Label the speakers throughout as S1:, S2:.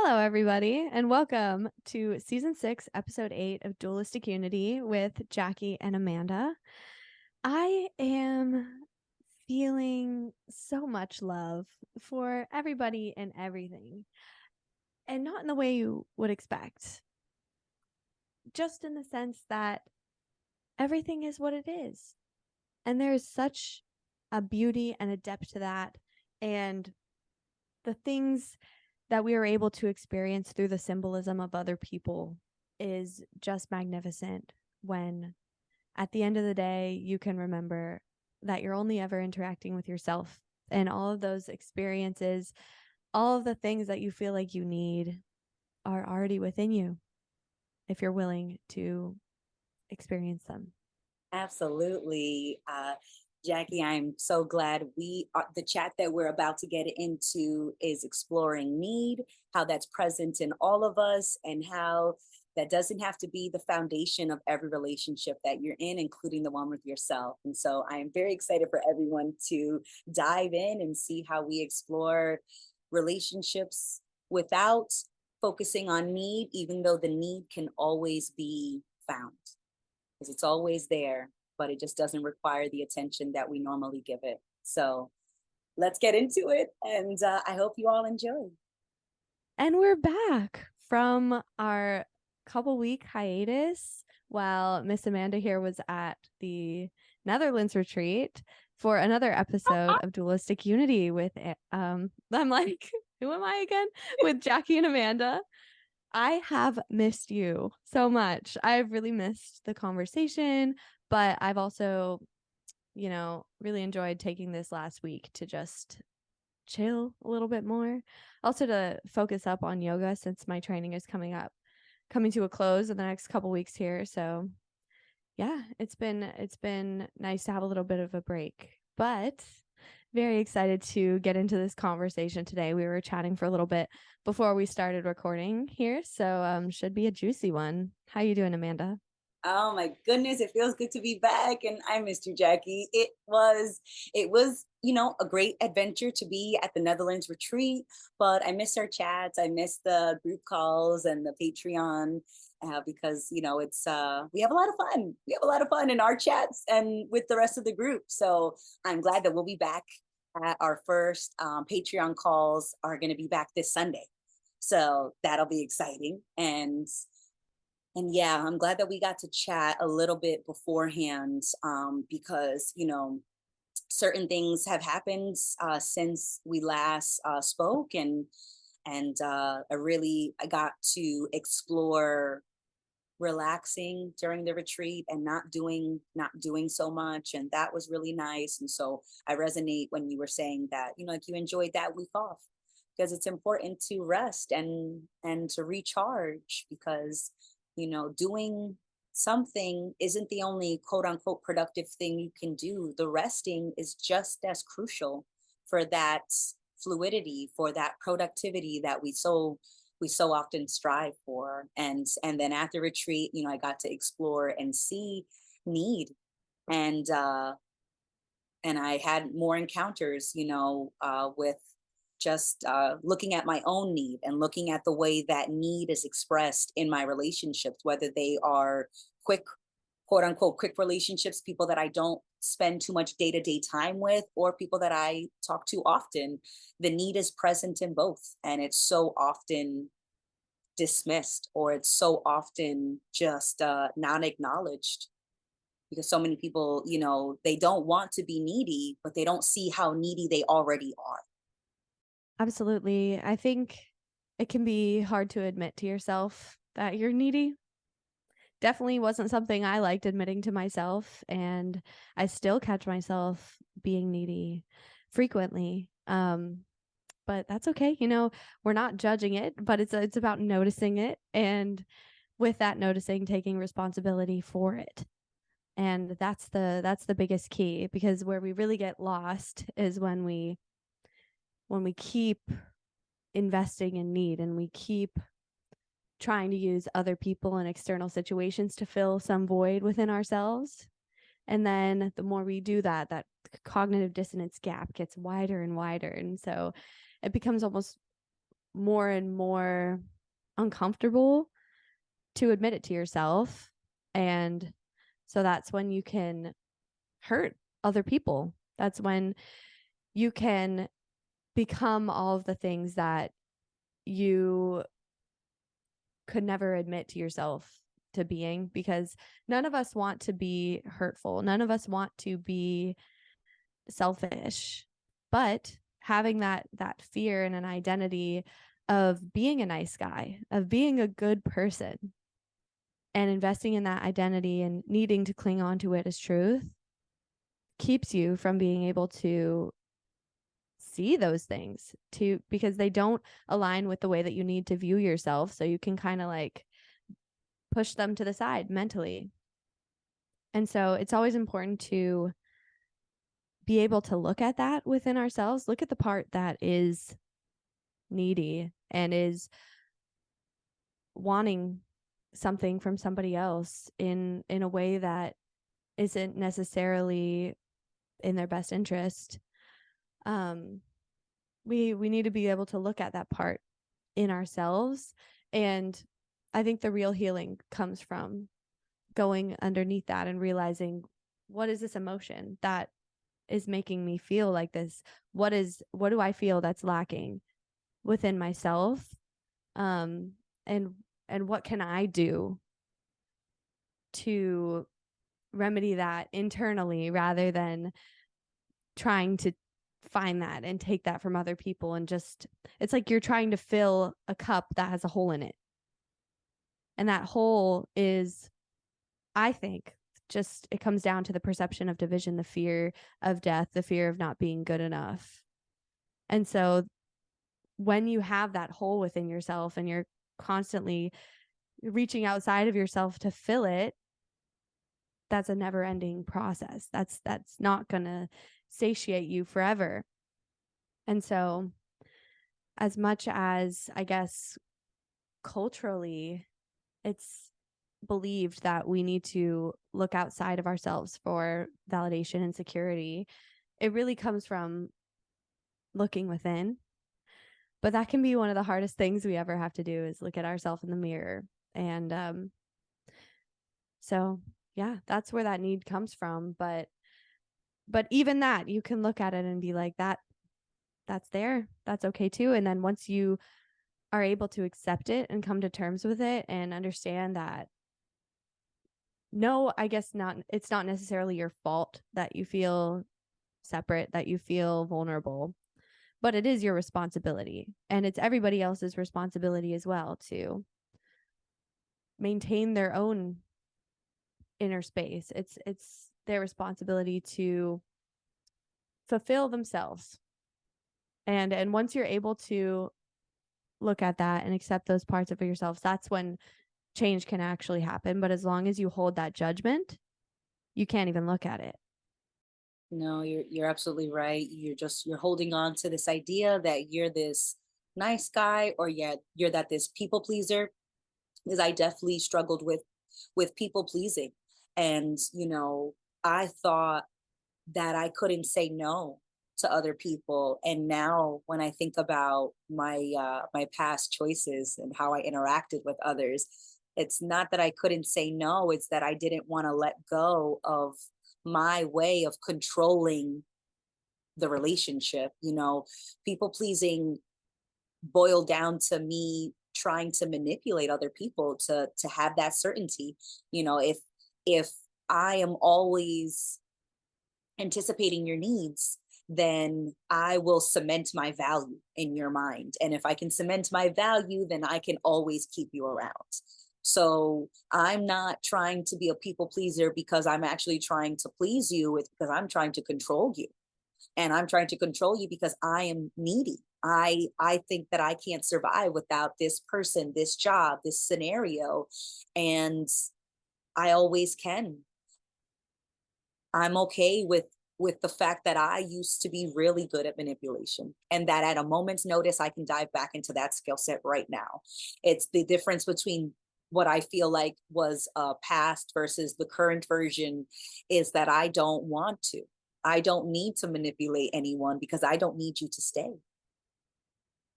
S1: Hello, everybody, and welcome to Season 6, Episode 8 of Dualistic Unity with Jackie and Amanda. I am feeling so much love for everybody and everything, and not in the way you would expect, just in the sense that everything is what it is. And there is such a beauty and a depth to that, and the things that we are able to experience through the symbolism of other people is just magnificent when at the end of the day you can remember that you're only ever interacting with yourself, and all of those experiences, all of the things that you feel like you need are already within you if you're willing to experience them.
S2: Absolutely. Jackie, I'm so glad the chat that we're about to get into is exploring need, how that's present in all of us, and how that doesn't have to be the foundation of every relationship that you're in, including the one with yourself. And so I am very excited for everyone to dive in and see how we explore relationships without focusing on need, even though the need can always be found. Because it's always there, but it just doesn't require the attention that we normally give it. So let's get into it. And I hope you all enjoy.
S1: And we're back from our couple-week hiatus while Miss Amanda here was at the Netherlands retreat for another episode of Dualistic Unity with, I'm like, who am I again? With Jackie and Amanda. I have missed you so much. I've really missed the conversation, but I've also, really enjoyed taking this last week to just chill a little bit more. Also to focus up on yoga since my training is coming to a close in the next couple weeks here. So yeah, it's been nice to have a little bit of a break, but very excited to get into this conversation today. We were chatting for a little bit before we started recording here, so should be a juicy one. How you doing, Amanda?
S2: Oh my goodness, it feels good to be back, and I missed you, Jackie. It was, a great adventure to be at the Netherlands retreat, but I miss our chats. I miss the group calls and the Patreon because it's we have a lot of fun. We have a lot of fun in our chats and with the rest of the group. So I'm glad that we'll be back. At our first Patreon calls are going to be back this Sunday, so that'll be exciting. And yeah, I'm glad that we got to chat a little bit beforehand because, certain things have happened since we last spoke. I got to explore relaxing during the retreat and not doing so much. And that was really nice. And so I resonate when you were saying that, like you enjoyed that week off because it's important to rest and to recharge because doing something isn't the only quote unquote productive thing you can do. The resting is just as crucial for that fluidity, for that productivity that we so often strive for. And then at the retreat, I got to explore and see need. And I had more encounters, with just looking at my own need and looking at the way that need is expressed in my relationships, whether they are quick, quote unquote, quick relationships, people that I don't spend too much day-to-day time with, or people that I talk to often. The need is present in both. And it's so often dismissed, or it's so often just not acknowledged because so many people, they don't want to be needy, but they don't see how needy they already are.
S1: Absolutely. I think it can be hard to admit to yourself that you're needy. Definitely wasn't something I liked admitting to myself, and I still catch myself being needy frequently. But that's okay. We're not judging it, but it's about noticing it, and with that noticing, taking responsibility for it. And that's the biggest key, because where we really get lost is when we keep investing in need and we keep trying to use other people and external situations to fill some void within ourselves. And then the more we do that, that cognitive dissonance gap gets wider and wider. And so it becomes almost more and more uncomfortable to admit it to yourself. And so that's when you can hurt other people. That's when you can become all of the things that you could never admit to yourself to being, because none of us want to be hurtful. None of us want to be selfish. But having that fear and an identity of being a nice guy, of being a good person, and investing in that identity and needing to cling on to it as truth keeps you from being able to see those things, to because they don't align with the way that you need to view yourself, so you can kind of like push them to the side mentally. And so it's always important to be able to look at that within ourselves, look at the part that is needy and is wanting something from somebody else in a way that isn't necessarily in their best interest. We need to be able to look at that part in ourselves. And I think the real healing comes from going underneath that and realizing, what is this emotion that is making me feel like this? What do I feel that's lacking within myself? And what can I do to remedy that internally, rather than trying to find that and take that from other people. And just, it's like you're trying to fill a cup that has a hole in it. And that hole is, I think, just, it comes down to the perception of division, the fear of death, the fear of not being good enough. And so when you have that hole within yourself and you're constantly reaching outside of yourself to fill it, that's a never ending process. That's not going to satiate you forever. And so, as much as, I guess, culturally, it's believed that we need to look outside of ourselves for validation and security, it really comes from looking within. But that can be one of the hardest things we ever have to do, is look at ourselves in the mirror. And so, yeah, that's where that need comes from. But even that, you can look at it and be like, that's there. That's okay too. And then once you are able to accept it and come to terms with it and understand that, no, I guess not, it's not necessarily your fault that you feel separate, that you feel vulnerable, but it is your responsibility. And it's everybody else's responsibility as well to maintain their own inner space. It's their responsibility to fulfill themselves. And once you're able to look at that and accept those parts of yourself, that's when change can actually happen. But as long as you hold that judgment, you can't even look at it.
S2: No, you're absolutely right. You're holding on to this idea that you're this nice guy, or yet you're that this people pleaser. Because I definitely struggled with people pleasing. And I thought that I couldn't say no to other people. And now when I think about my past choices and how I interacted with others, it's not that I couldn't say no, it's that I didn't want to let go of my way of controlling the relationship. People pleasing boiled down to me trying to manipulate other people to have that certainty. If I am always anticipating your needs, then I will cement my value in your mind. And if I can cement my value, then I can always keep you around. So I'm not trying to be a people pleaser because I'm actually trying to please you. It's because I'm trying to control you. And I'm trying to control you because I am needy. I think that I can't survive without this person, this job, this scenario. And I always can. I'm okay with the fact that I used to be really good at manipulation, and that at a moment's notice I can dive back into that skill set right now. It's the difference between what I feel like was past versus the current version, is that I don't want to. I don't need to manipulate anyone because I don't need you to stay.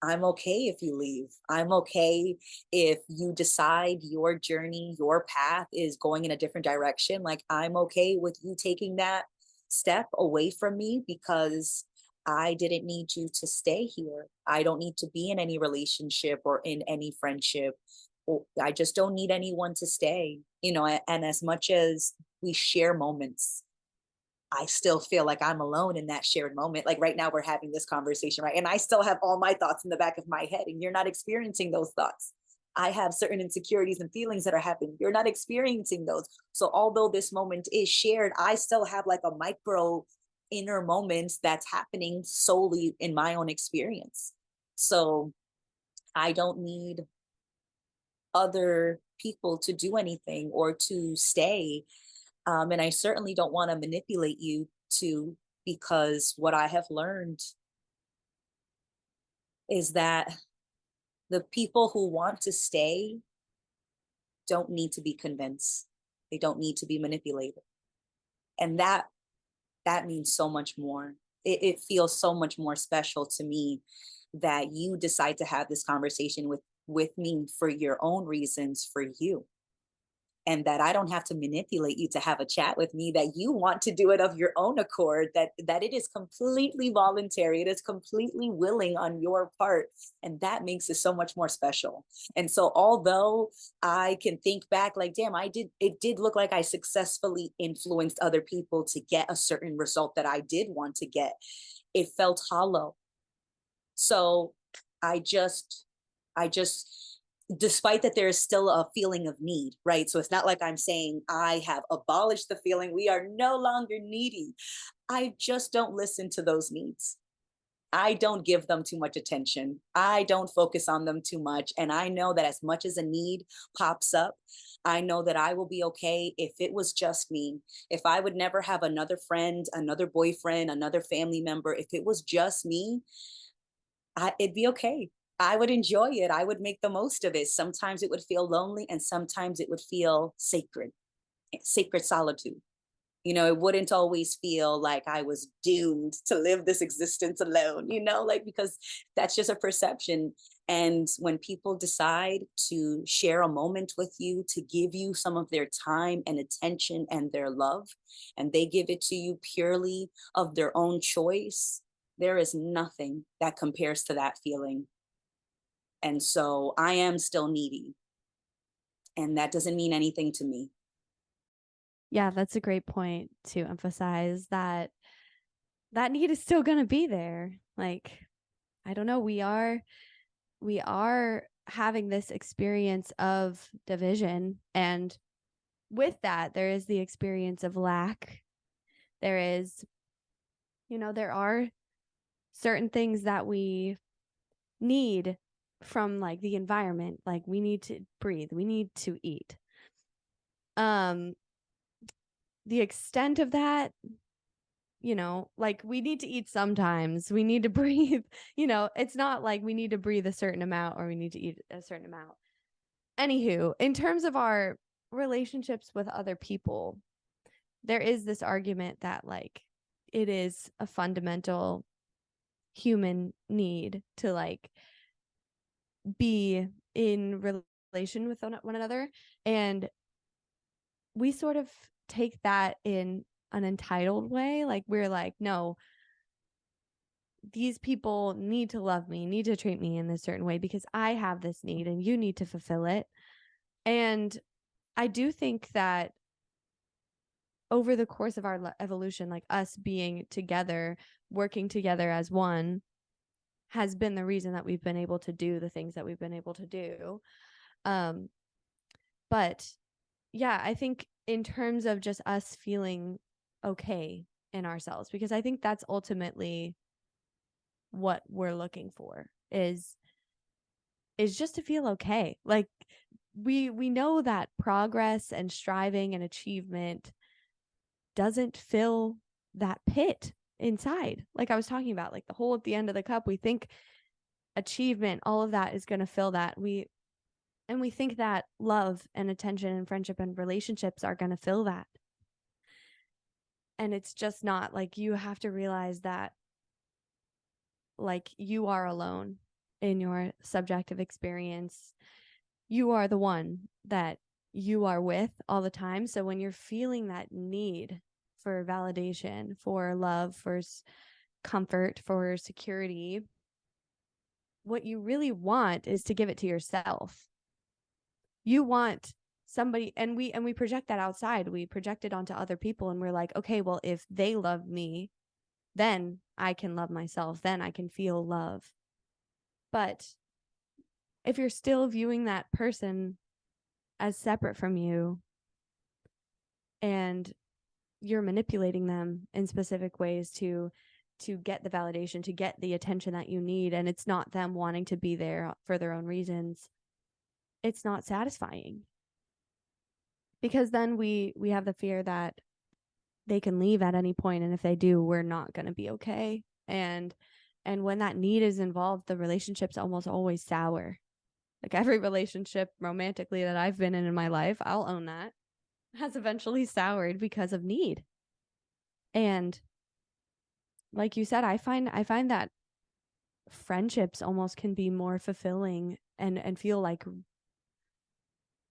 S2: I'm okay if you leave. I'm okay if you decide your journey, your path is going in a different direction. Like, I'm okay with you taking that step away from me because I didn't need you to stay here. I don't need to be in any relationship or in any friendship. I just don't need anyone to stay, and as much as we share moments, I still feel like I'm alone in that shared moment. Like right now, we're having this conversation, right? And I still have all my thoughts in the back of my head, and you're not experiencing those thoughts. I have certain insecurities and feelings that are happening. You're not experiencing those. So, although this moment is shared, I still have like a micro inner moment that's happening solely in my own experience. So, I don't need other people to do anything or to stay, and I certainly don't want to manipulate you to, because what I have learned is that the people who want to stay don't need to be convinced. They don't need to be manipulated. And that means so much more. It feels so much more special to me that you decide to have this conversation with me for your own reasons for you, and that I don't have to manipulate you to have a chat with me, that you want to do it of your own accord, that it is completely voluntary, it is completely willing on your part, and that makes it so much more special. And so although I can think back like, damn, it did look like I successfully influenced other people to get a certain result that I did want to get, it felt hollow. So I just I just despite that there is still a feeling of need, right? So it's not like I'm saying I have abolished the feeling we are no longer needy. I just don't listen to those needs. I don't give them too much attention. I don't focus on them too much. And I know that as much as a need pops up, I know that I will be okay if it was just me. If I would never have another friend, another boyfriend, another family member, if it was just me, it'd be okay. I would enjoy it. I would make the most of it. Sometimes it would feel lonely, and sometimes it would feel sacred, sacred solitude. It wouldn't always feel like I was doomed to live this existence alone, like, because that's just a perception. And when people decide to share a moment with you, to give you some of their time and attention and their love, and they give it to you purely of their own choice, there is nothing that compares to that feeling. And so I am still needy, and that doesn't mean anything to me.
S1: Yeah, that's a great point to emphasize that that need is still going to be there. Like, I don't know, we are having this experience of division, and with that there is the experience of lack. There is, there are certain things that we need from like the environment. Like, we need to breathe, we need to eat. um the extent of that, like, we need to eat sometimes, we need to breathe. It's not like we need to breathe a certain amount or we need to eat a certain amount. Anywho, in terms of our relationships with other people, there is this argument that, like, it is a fundamental human need to, like, be in relation with one another. And we sort of take that in an entitled way. Like, we're like, no, these people need to love me, need to treat me in this certain way because I have this need and you need to fulfill it. And I do think that over the course of our evolution, like, us being together, working together as one, has been the reason that we've been able to do the things that we've been able to do. Um, but yeah, I think in terms of just us feeling okay in ourselves, because I think that's ultimately what we're looking for, is just to feel okay. Like, we know that progress and striving and achievement doesn't fill that pit inside. Like I was talking about, like the hole at the end of the cup, we think achievement, all of that is going to fill that. We think that love and attention and friendship and relationships are going to fill that. And it's just not. Like, you have to realize that, like, you are alone. in your subjective experience, you are the one that you are with all the time. So when you're feeling that need for validation, for love, for comfort, for security, what you really want is to give it to yourself. You want somebody, and we project that outside. We project it onto other people, and we're like, okay, well, if they love me, then I can love myself, then I can feel love. But if you're still viewing that person as separate from you, and you're manipulating them in specific ways to get the validation, to get the attention that you need, and it's not them wanting to be there for their own reasons, it's not satisfying. Because then we have the fear that they can leave at any point, and if they do, we're not going to be okay. And when that need is involved, the relationship's almost always sour. Like every relationship romantically that I've been in my life, I'll own that, has eventually soured because of need. And like you said, I find that friendships almost can be more fulfilling and feel like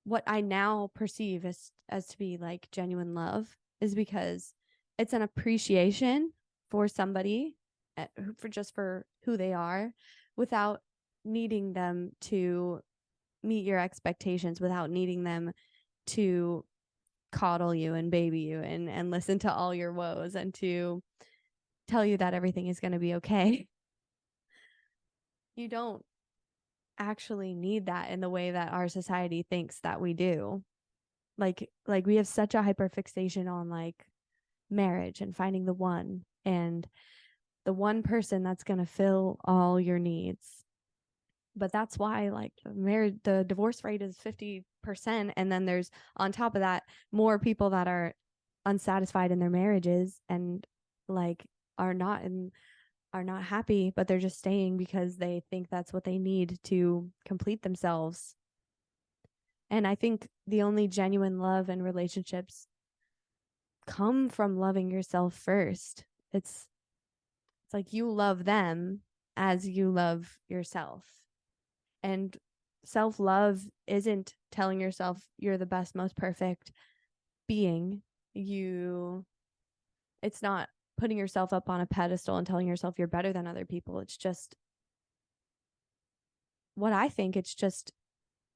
S1: what I now perceive as to be like genuine love, is because it's an appreciation for somebody, for who they are, without needing them to meet your expectations, without needing them to coddle you and baby you and listen to all your woes and to tell you that everything is going to be okay. You don't actually need that in the way that our society thinks that we do. Like we have such a hyperfixation on like marriage and finding the one, and the one person that's going to fill all your needs. But that's why like the divorce rate is 50%, and then there's on top of that more people that are unsatisfied in their marriages and like are not happy, but they're just staying because they think that's what they need to complete themselves. And I think the only genuine love and relationships come from loving yourself first. It's like you love them as you love yourself. And self-love isn't telling yourself you're the best, most perfect being. It's not putting yourself up on a pedestal and telling yourself you're better than other people. It's just what I think. It's just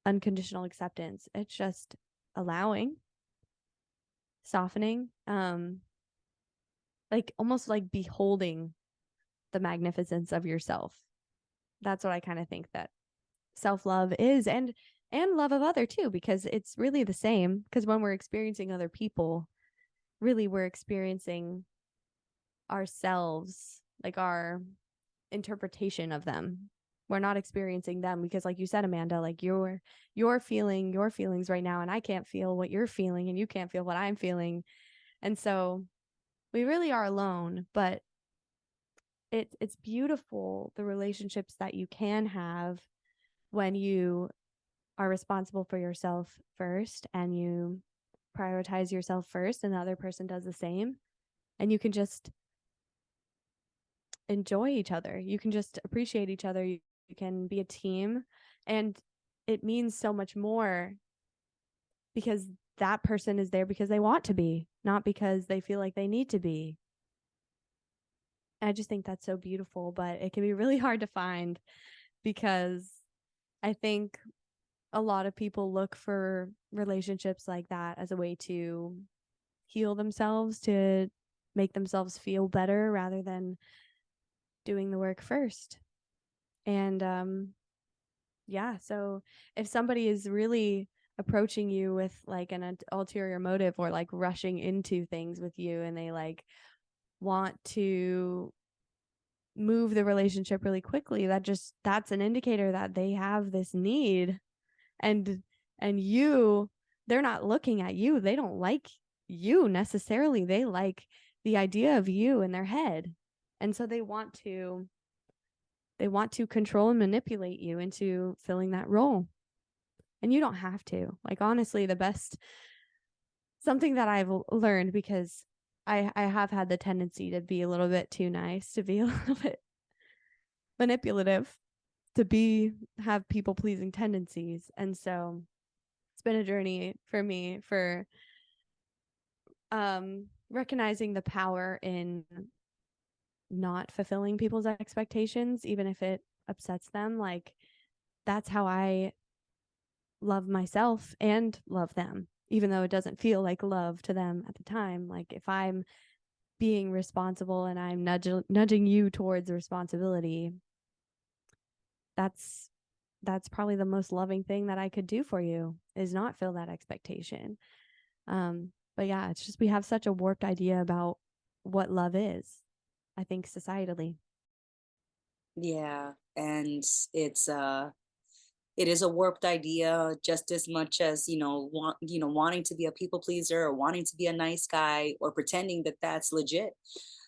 S1: unconditional acceptance. It's just allowing, softening, like almost like beholding the magnificence of yourself. That's what I kind of think that self-love is, and love of other too, because it's really the same. Because when we're experiencing other people, really we're experiencing ourselves, like our interpretation of them. We're not experiencing them, because like you said, Amanda, like you're feeling your feelings right now, and I can't feel what you're feeling, and you can't feel what I'm feeling. And so we really are alone. But it's beautiful, the relationships that you can have when you are responsible for yourself first, and you prioritize yourself first, and the other person does the same, and you can just enjoy each other. You can just appreciate each other. You can be a team, and it means so much more because that person is there because they want to be, not because they feel like they need to be. I just think that's so beautiful, but it can be really hard to find, because I think a lot of people look for relationships like that as a way to heal themselves, to make themselves feel better, rather than doing the work first. And yeah, so if somebody is really approaching you with like an ulterior motive, or like rushing into things with you, and they like want to move the relationship really quickly, that's an indicator that they have this need. and they're not looking at you. They don't like you necessarily. They like the idea of you in their head, and so they want to control and manipulate you into filling that role. And you don't have to. Like, honestly, something that I've learned, because I have had the tendency to be a little bit too nice, to be a little bit manipulative. have people pleasing tendencies. And so it's been a journey for me for recognizing the power in not fulfilling people's expectations, even if it upsets them. Like, that's how I love myself and love them, even though it doesn't feel like love to them at the time. Like, if I'm being responsible and I'm nudging you towards responsibility, that's probably the most loving thing that I could do for you, is not feel that expectation. But yeah, it's just, we have such a warped idea about what love is, I think, societally.
S2: Yeah, and it's it is a warped idea just as much as, wanting to be a people pleaser or wanting to be a nice guy or pretending that that's legit.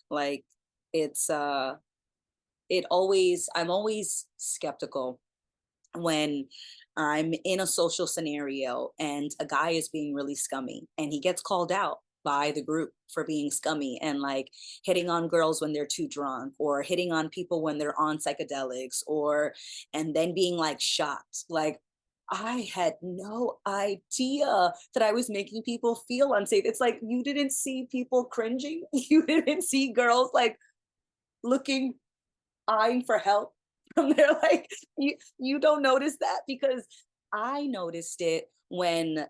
S2: Like, it's I'm always skeptical when I'm in a social scenario and a guy is being really scummy and he gets called out by the group for being scummy and like hitting on girls when they're too drunk, or hitting on people when they're on psychedelics, or and then being like shocked. Like, I had no idea that I was making people feel unsafe. It's like, you didn't see people cringing. You didn't see girls like looking, eyeing for help from there. Like, you don't notice that, because I noticed it when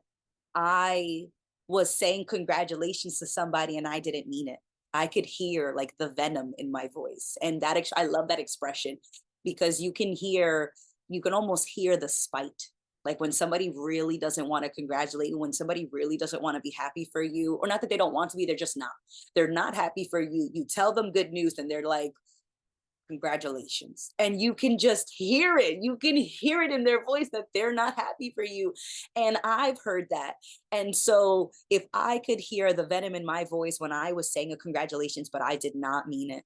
S2: I was saying congratulations to somebody and I didn't mean it. I could hear like the venom in my voice. And I love that expression, because you can almost hear the spite. Like, when somebody really doesn't want to congratulate you, when somebody really doesn't want to be happy for you, or not that they don't want to be, they're just not. They're not happy for you. You tell them good news and they're like, congratulations. And you can just hear it. You can hear it in their voice that they're not happy for you. And I've heard that. And so if I could hear the venom in my voice when I was saying a congratulations, but I did not mean it,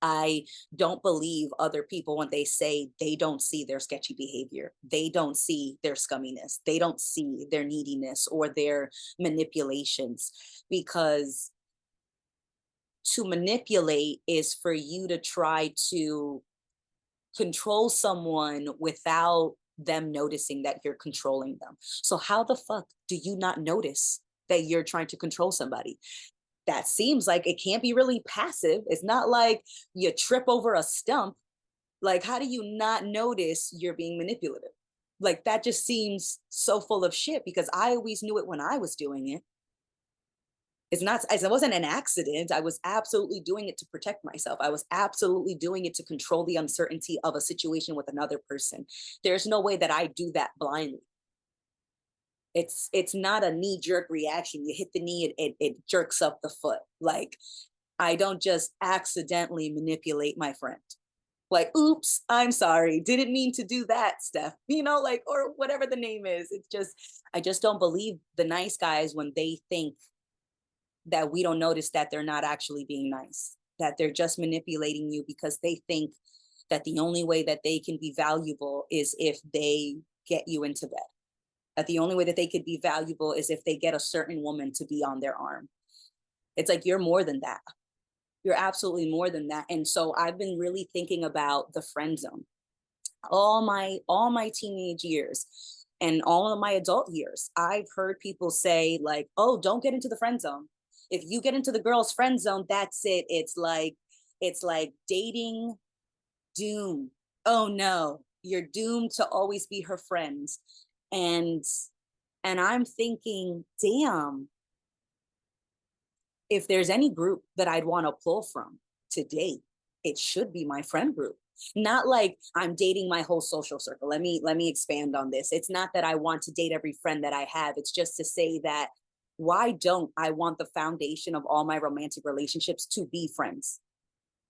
S2: I don't believe other people when they say they don't see their sketchy behavior. They don't see their scumminess. They don't see their neediness or their manipulations, because to manipulate is for you to try to control someone without them noticing that you're controlling them. So how the fuck do you not notice that you're trying to control somebody? That seems like it can't be really passive. It's not like you trip over a stump. Like, how do you not notice you're being manipulative? Like, that just seems so full of shit, because I always knew it when I was doing it. It wasn't an accident. I was absolutely doing it to protect myself. I was absolutely doing it to control the uncertainty of a situation with another person. There's no way that I do that blindly. It's not a knee-jerk reaction. You hit the knee, it jerks up the foot. Like, I don't just accidentally manipulate my friend. Like, oops, I'm sorry, didn't mean to do that, Steph, like, or whatever the name is. It's just, I just don't believe the nice guys when they think that we don't notice that they're not actually being nice, that they're just manipulating you because they think that the only way that they can be valuable is if they get you into bed. That the only way that they could be valuable is if they get a certain woman to be on their arm. It's like, you're more than that. You're absolutely more than that. And so I've been really thinking about the friend zone. All my teenage years and all of my adult years, I've heard people say like, oh, don't get into the friend zone. If you get into the girl's friend zone, that's it. It's like dating doom. Oh no, you're doomed to always be her friends. And I'm thinking, damn, if there's any group that I'd want to pull from to date, it should be my friend group. Not like I'm dating my whole social circle. Let me expand on this. It's not that I want to date every friend that I have. It's just to say that, why don't I want the foundation of all my romantic relationships to be friends?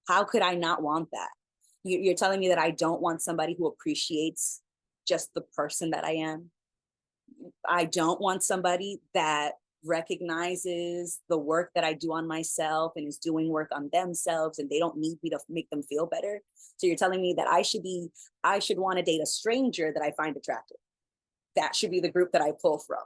S2: How could I not want that? You're telling me that I don't want somebody who appreciates just the person that I am? I don't want somebody that recognizes the work that I do on myself and is doing work on themselves, and they don't need me to make them feel better. So you're telling me that I should want to date a stranger that I find attractive. That should be the group that I pull from.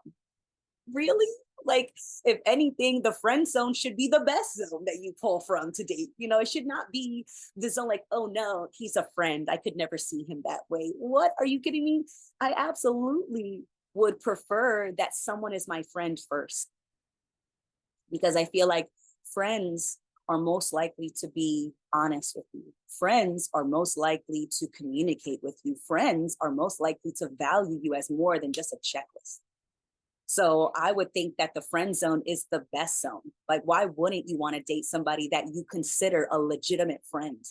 S2: Really? Like, if anything, the friend zone should be the best zone that you pull from to date. It should not be the zone like, oh no, he's a friend. I could never see him that way. What? Are you kidding me? I absolutely would prefer that someone is my friend first, because I feel like friends are most likely to be honest with you. Friends are most likely to communicate with you. Friends are most likely to value you as more than just a checklist. So I would think that the friend zone is the best zone. Like, why wouldn't you want to date somebody that you consider a legitimate friend?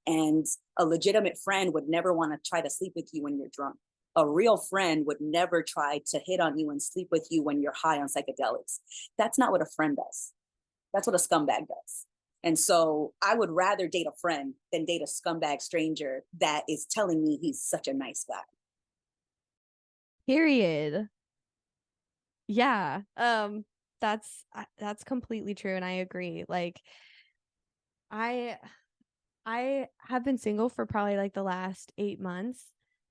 S2: And a legitimate friend would never want to try to sleep with you when you're drunk. A real friend would never try to hit on you and sleep with you when you're high on psychedelics. That's not what a friend does. That's what a scumbag does. And so I would rather date a friend than date a scumbag stranger that is telling me he's such a nice guy.
S1: Period. Yeah. That's completely true, and I agree. Like, I I have been single for probably like the last 8 months,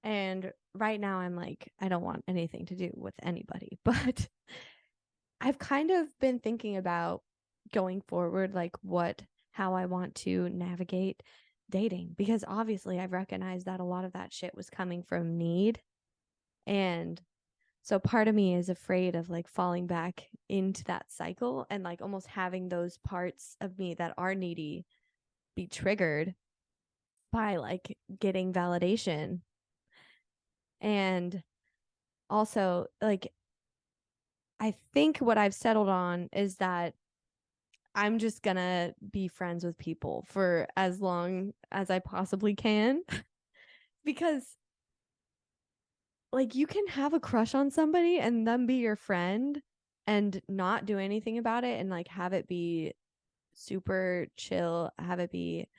S1: and right now I'm like, I don't want anything to do with anybody. But I've kind of been thinking about going forward, like how I want to navigate dating, because obviously I've recognized that a lot of that shit was coming from need. And so part of me is afraid of like falling back into that cycle and like almost having those parts of me that are needy be triggered by like getting validation. And also, like, I think what I've settled on is that I'm just gonna be friends with people for as long as I possibly can. Because like, you can have a crush on somebody and them be your friend and not do anything about it, and like have it be super chill, have it be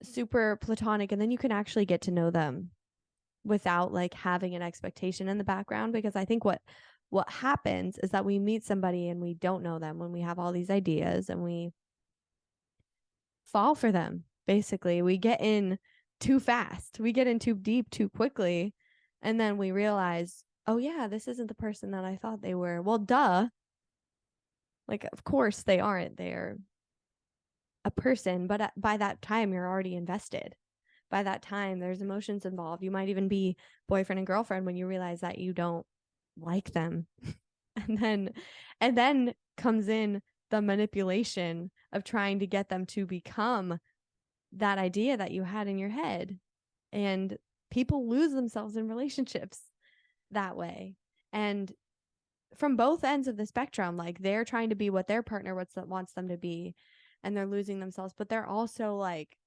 S1: super platonic, and then you can actually get to know them without like having an expectation in the background. Because I think what happens is that we meet somebody and we don't know them when we have all these ideas, and we fall for them. Basically, we get in too fast, we get in too deep too quickly, and then we realize, oh yeah, this isn't the person that I thought they were. Well, duh. Like, of course they aren't. They're a person, but by that time you're already invested. By that time there's emotions involved. You might even be boyfriend and girlfriend when you realize that you don't like them. and then and then comes in the manipulation of trying to get them to become that idea that you had in your head. And people lose themselves in relationships that way. And from both ends of the spectrum, like, they're trying to be what their partner wants them to be, and they're losing themselves, but they're also like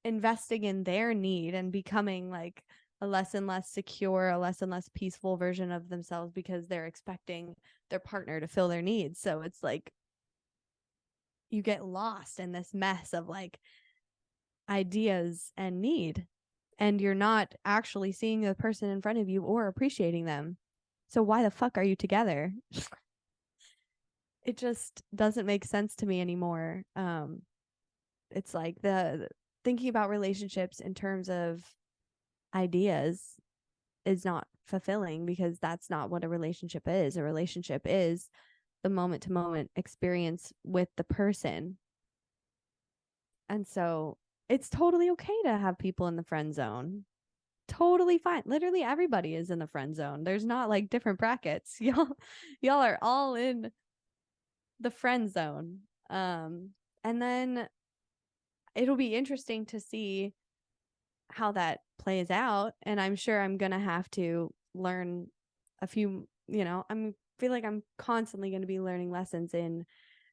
S1: investing in their need and becoming like a less and less secure, a less and less peaceful version of themselves, because they're expecting their partner to fill their needs. So it's like you get lost in this mess of like ideas and need, and you're not actually seeing the person in front of you or appreciating them. So why the fuck are you together? It just doesn't make sense to me anymore. It's like the thinking about relationships in terms of ideas is not fulfilling, because that's not what a relationship is. A relationship is the moment to moment experience with the person. And so it's totally okay to have people in the friend zone. Totally fine. Literally everybody is in the friend zone. There's not like different brackets. Y'all are all in the friend zone. And then it'll be interesting to see how that plays out. And I'm sure I'm gonna have to learn a few, I'm feel like I'm constantly going to be learning lessons in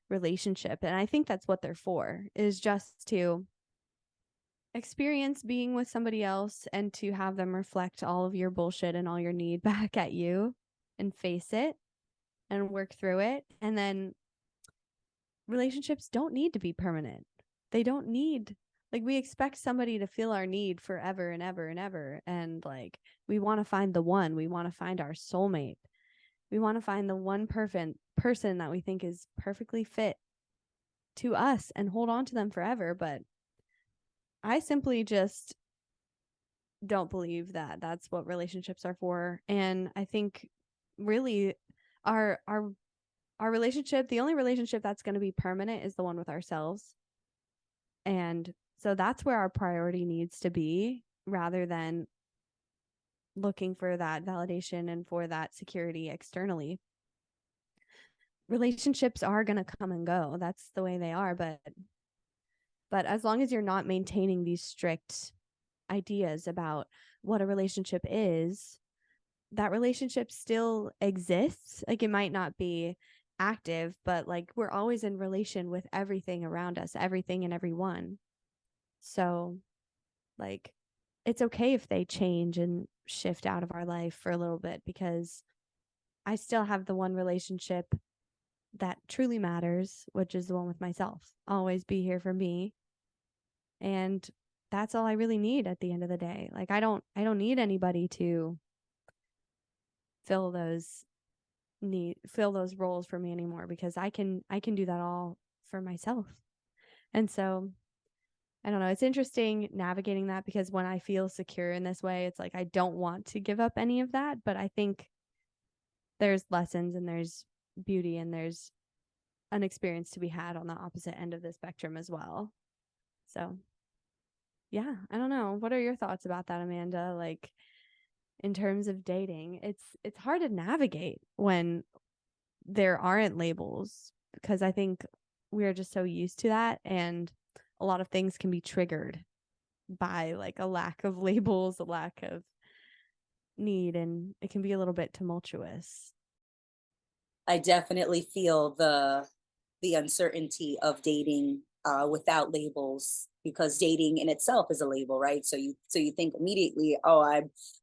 S1: relationship. And I think that's what they're for, is just to experience being with somebody else and to have them reflect all of your bullshit and all your need back at you, and face it and work through it. And then relationships don't need to be permanent. They don't need, like, we expect somebody to fill our need forever and ever and ever. And like, we want to find the one, we want to find our soulmate. We want to find the one person that we think is perfectly fit to us and hold on to them forever. But I simply just don't believe that that's what relationships are for. And I think really our relationship, the only relationship that's going to be permanent is the one with ourselves. And so that's where our priority needs to be, rather than looking for that validation and for that security externally. Relationships are going to come and go. That's the way they are. But as long as you're not maintaining these strict ideas about what a relationship is, that relationship still exists. Like, it might not be active, but like, we're always in relation with everything around us, everything and everyone. So like, it's okay if they change and shift out of our life for a little bit, because I still have the one relationship that truly matters, which is the one with myself. Always be here for me. And that's all I really need at the end of the day. Like, I don't need anybody to fill those roles for me anymore, because I can do that all for myself. And so I don't know, it's interesting navigating that, because when I feel secure in this way, it's like I don't want to give up any of that, but I think there's lessons and there's beauty and there's an experience to be had on the opposite end of the spectrum as well. So yeah, I don't know. What are your thoughts about that, Amanda? Like, in terms of dating, it's hard to navigate when there aren't labels, because I think we're just so used to that, and a lot of things can be triggered by like a lack of labels, a lack of need, and it can be a little bit tumultuous.
S2: I definitely feel the uncertainty of dating without labels, because dating in itself is a label, right? So you think immediately, oh,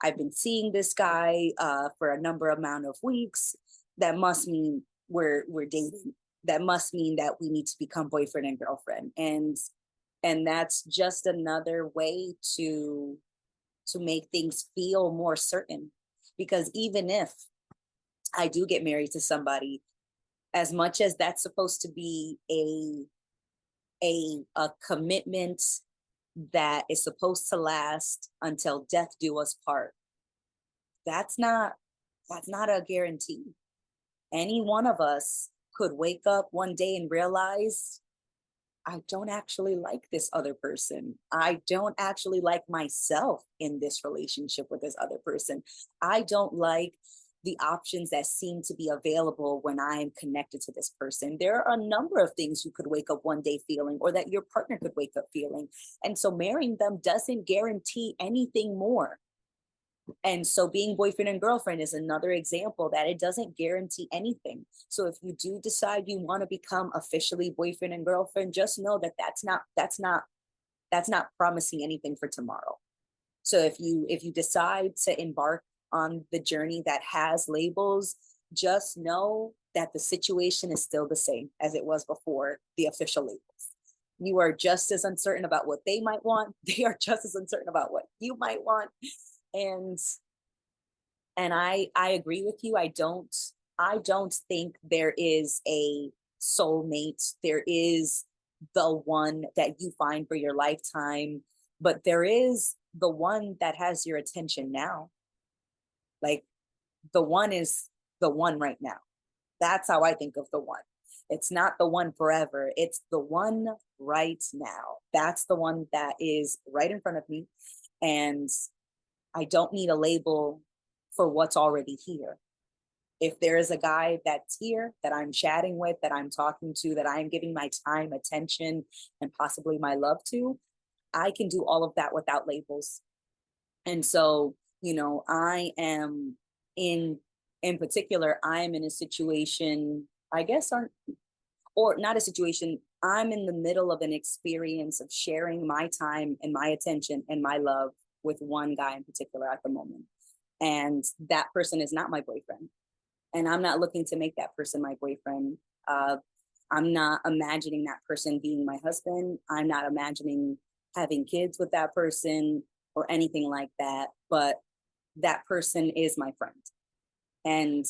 S2: I've been seeing this guy for a number amount of weeks. That must mean we're dating. That must mean that we need to become boyfriend and girlfriend, and that's just another way to make things feel more certain. Because even if I do get married to somebody, as much as that's supposed to be a commitment that is supposed to last until death do us part, that's not a guarantee. Any one of us could wake up one day and realize, I don't actually like this other person. I don't actually like myself in this relationship with this other person. I don't like the options that seem to be available when I'm connected to this person. There are a number of things you could wake up one day feeling, or that your partner could wake up feeling. And so marrying them doesn't guarantee anything more. And so being boyfriend and girlfriend is another example that it doesn't guarantee anything. So if you do decide you want to become officially boyfriend and girlfriend, just know that that's not promising anything for tomorrow. So if you decide to embark on the journey that has labels, just know that the situation is still the same as it was before the official labels. You are just as uncertain about what they might want. They are just as uncertain about what you might want. And I agree with you. I don't think there is a soulmate. There is the one that you find for your lifetime, but there is the one that has your attention now. Like, the one is the one right now. That's how I think of the one. It's not the one forever. It's the one right now. That's the one that is right in front of me. And I don't need a label for what's already here. If there is a guy that's here that I'm chatting with, that I'm talking to, that I'm giving my time, attention, and possibly my love to, I can do all of that without labels. And so, I am in particular, I am in a situation, I guess, or not a situation, I'm in the middle of an experience of sharing my time and my attention and my love with one guy in particular at the moment. And that person is not my boyfriend. And I'm not looking to make that person my boyfriend. I'm not imagining that person being my husband. I'm not imagining having kids with that person or anything like that. But that person is my friend. And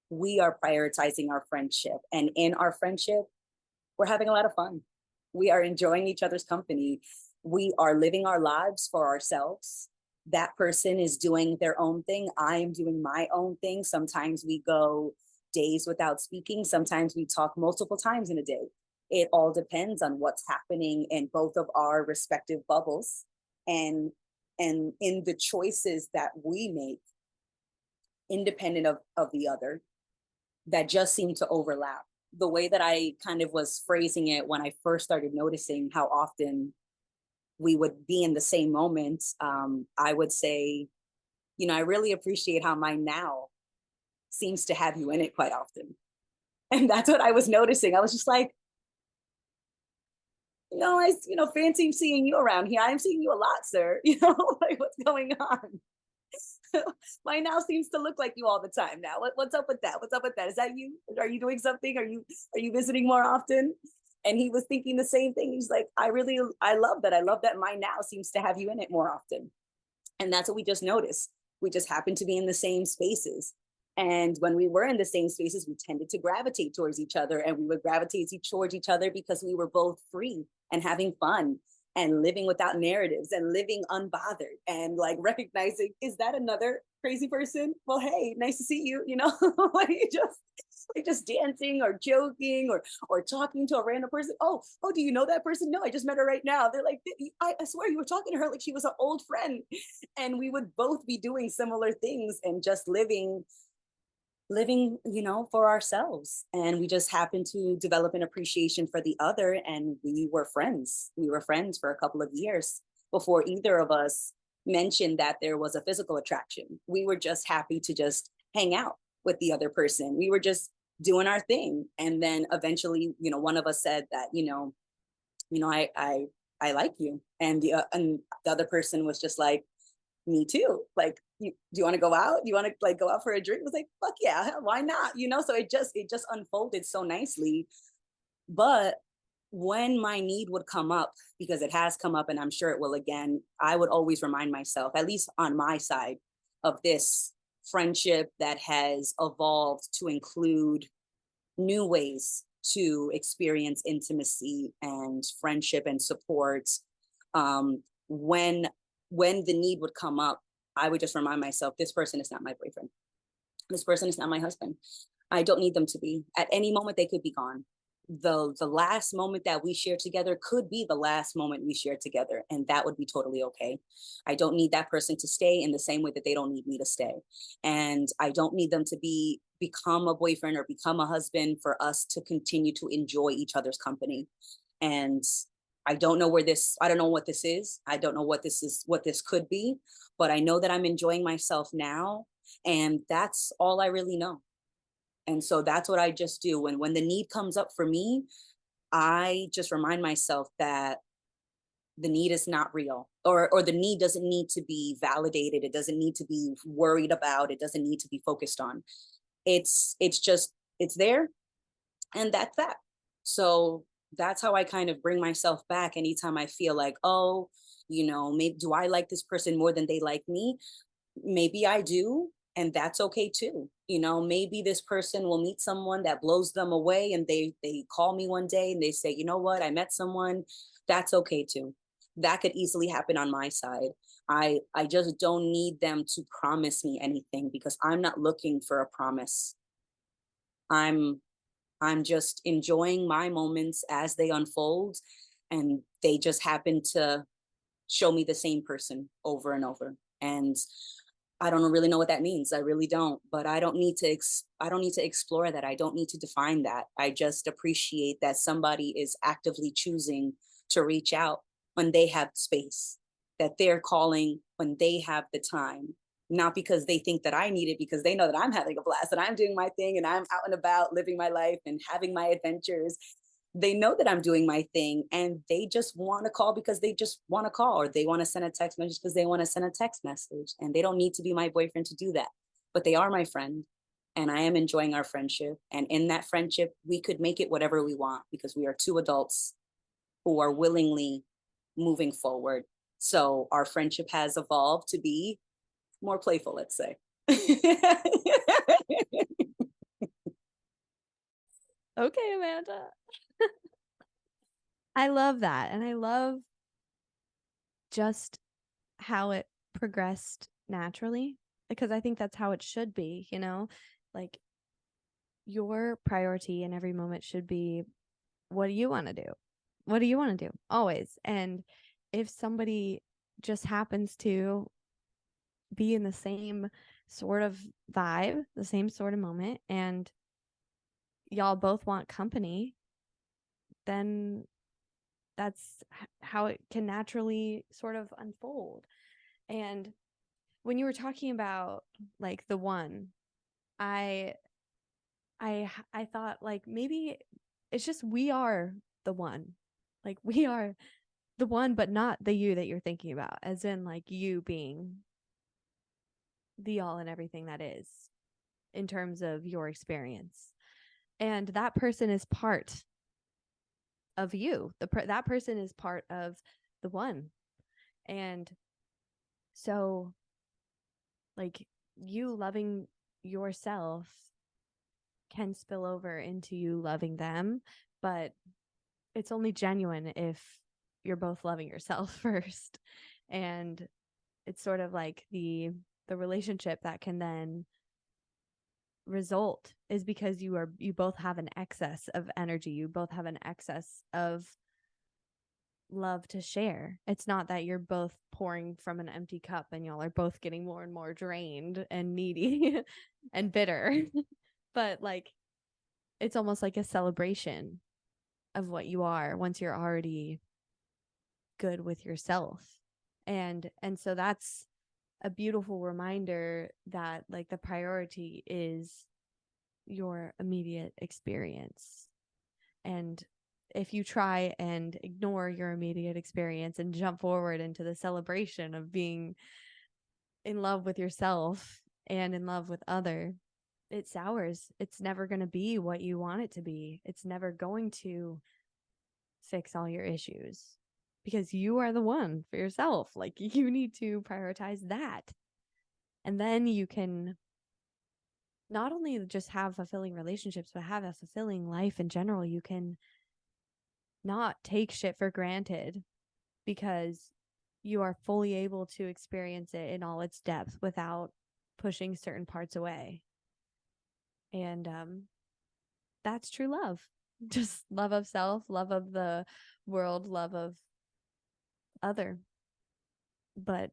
S2: we are prioritizing our friendship. And in our friendship, we're having a lot of fun. We are enjoying each other's company. We are living our lives for ourselves. That person is doing their own thing. I am doing my own thing. Sometimes we go days without speaking. Sometimes we talk multiple times in a day. It all depends on what's happening in both of our respective bubbles, and in the choices that we make independent of the other, that just seem to overlap. The way that I kind of was phrasing it when I first started noticing how often we would be in the same moment, I would say, I really appreciate how my now seems to have you in it quite often. And that's what I was noticing. I was just like, fancy seeing you around here. I'm seeing you a lot, sir. Like, what's going on? My now seems to look like you all the time now. What's up with that? What's up with that? Is that you? Are you doing something? Are you visiting more often? And he was thinking the same thing. He's like, I love that. I love that my now seems to have you in it more often. And that's what we just noticed. We just happened to be in the same spaces. And when we were in the same spaces, we tended to gravitate towards each other, and we would gravitate towards each other because we were both free and having fun and living without narratives and living unbothered and like recognizing, is that another crazy person? Well, hey, nice to see you, like just dancing or joking or talking to a random person. Oh, do you know that person? No, I just met her right now. They're like, I swear you were talking to her like she was an old friend. And we would both be doing similar things and just living, for ourselves. And we just happened to develop an appreciation for the other. And we were friends. We were friends for a couple of years before either of us mentioned that there was a physical attraction. We were just happy to just hang out with the other person. We were just doing our thing. And then eventually, one of us said that, I like you. And the other person was just like, me too. Like, do you want to go out? Do you want to like go out for a drink? It was like, fuck yeah, why not? So it just unfolded so nicely. But when my need would come up, because it has come up and I'm sure it will again, I would always remind myself, at least on my side of this friendship that has evolved to include new ways to experience intimacy and friendship and support. When the need would come up, I would just remind myself, this person is not my boyfriend. This person is not my husband. I don't need them to be. At any moment, they could be gone. The last moment that we share together could be the last moment we share together, and that would be totally okay. I don't need that person to stay in the same way that they don't need me to stay. And I don't need them to become a boyfriend or become a husband for us to continue to enjoy each other's company. And I don't know what this is. I don't know what this could be, but I know that I'm enjoying myself now. And that's all I really know. And so that's what I just do. When the need comes up for me, I just remind myself that the need is not real, or the need doesn't need to be validated. It doesn't need to be worried about. It doesn't need to be focused on. It's there, and that's that. So that's how I kind of bring myself back anytime I feel like, oh, maybe do I like this person more than they like me? Maybe I do, and that's okay too. Maybe this person will meet someone that blows them away, and they call me one day and they say, you know what, I met someone. That's okay too. That could easily happen on my side. I just don't need them to promise me anything, because I'm not looking for a promise. I'm just enjoying my moments as they unfold, and they just happen to show me the same person over and over. And I don't really know what that means. I really don't. But I don't need to explore that. I don't need to define that. I just appreciate that somebody is actively choosing to reach out when they have space, that they're calling when they have the time, not because they think that I need it, because they know that I'm having a blast and I'm doing my thing and I'm out and about living my life and having my adventures. They know that I'm doing my thing, and they just want to call because they just want to call, or they want to send a text message because they want to send a text message, and they don't need to be my boyfriend to do that. But they are my friend, and I am enjoying our friendship. And in that friendship, we could make it whatever we want, because we are two adults who are willingly moving forward. So our friendship has evolved to be more playful, let's say.
S1: Okay, Amanda. I love that. And I love just how it progressed naturally, because I think that's how it should be, like your priority in every moment should be, what do you want to do? What do you want to do? Always. And if somebody just happens to be in the same sort of vibe, the same sort of moment, and y'all both want company, then that's how it can naturally sort of unfold. And when you were talking about like the one, I thought like maybe it's just we are the one. Like we are the one, but not the you that you're thinking about, as in like you being the all and everything that is in terms of your experience. And that person is part of you. That person is part of the one. And so like you loving yourself can spill over into you loving them, but it's only genuine if you're both loving yourself first. And it's sort of like the relationship that can then result is because you both have an excess of energy, you both have an excess of love to share. It's not that you're both pouring from an empty cup and y'all are both getting more and more drained and needy and bitter. But like it's almost like a celebration of what you are once you're already good with yourself. And so that's a beautiful reminder that like the priority is your immediate experience. And if you try and ignore your immediate experience and jump forward into the celebration of being in love with yourself and in love with other, it sours. It's never going to be what you want it to be. It's never going to fix all your issues because you are the one for yourself. Like you need to prioritize that. And then you can not only just have fulfilling relationships, but have a fulfilling life in general. You can not take shit for granted because you are fully able to experience it in all its depth without pushing certain parts away. And that's true love. Just love of self, love of the world, love of other. But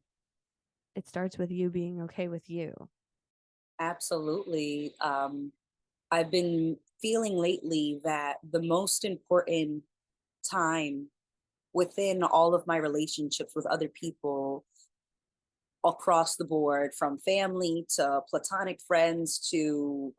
S1: it starts with you being okay with you.
S2: Absolutely. I've been feeling lately that the most important time within all of my relationships with other people across the board, from family to platonic friends to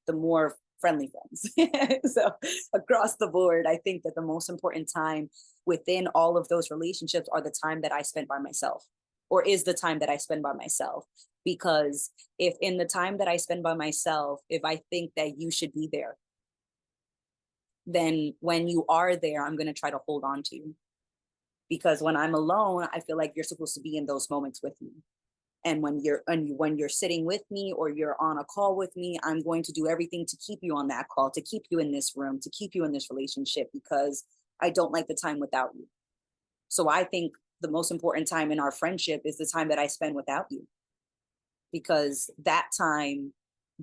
S2: the more friendly friends. So across the board, I think that the most important time within all of those relationships are the time that I spend by myself, or is the time that I spend by myself. Because if in the time that I spend by myself, if I think that you should be there, then when you are there, I'm going to try to hold on to you. Because when I'm alone, I feel like you're supposed to be in those moments with me. And when you're sitting with me or you're on a call with me, I'm going to do everything to keep you on that call, to keep you in this room, to keep you in this relationship, because I don't like the time without you. So I think the most important time in our friendship is the time that I spend without you, because that time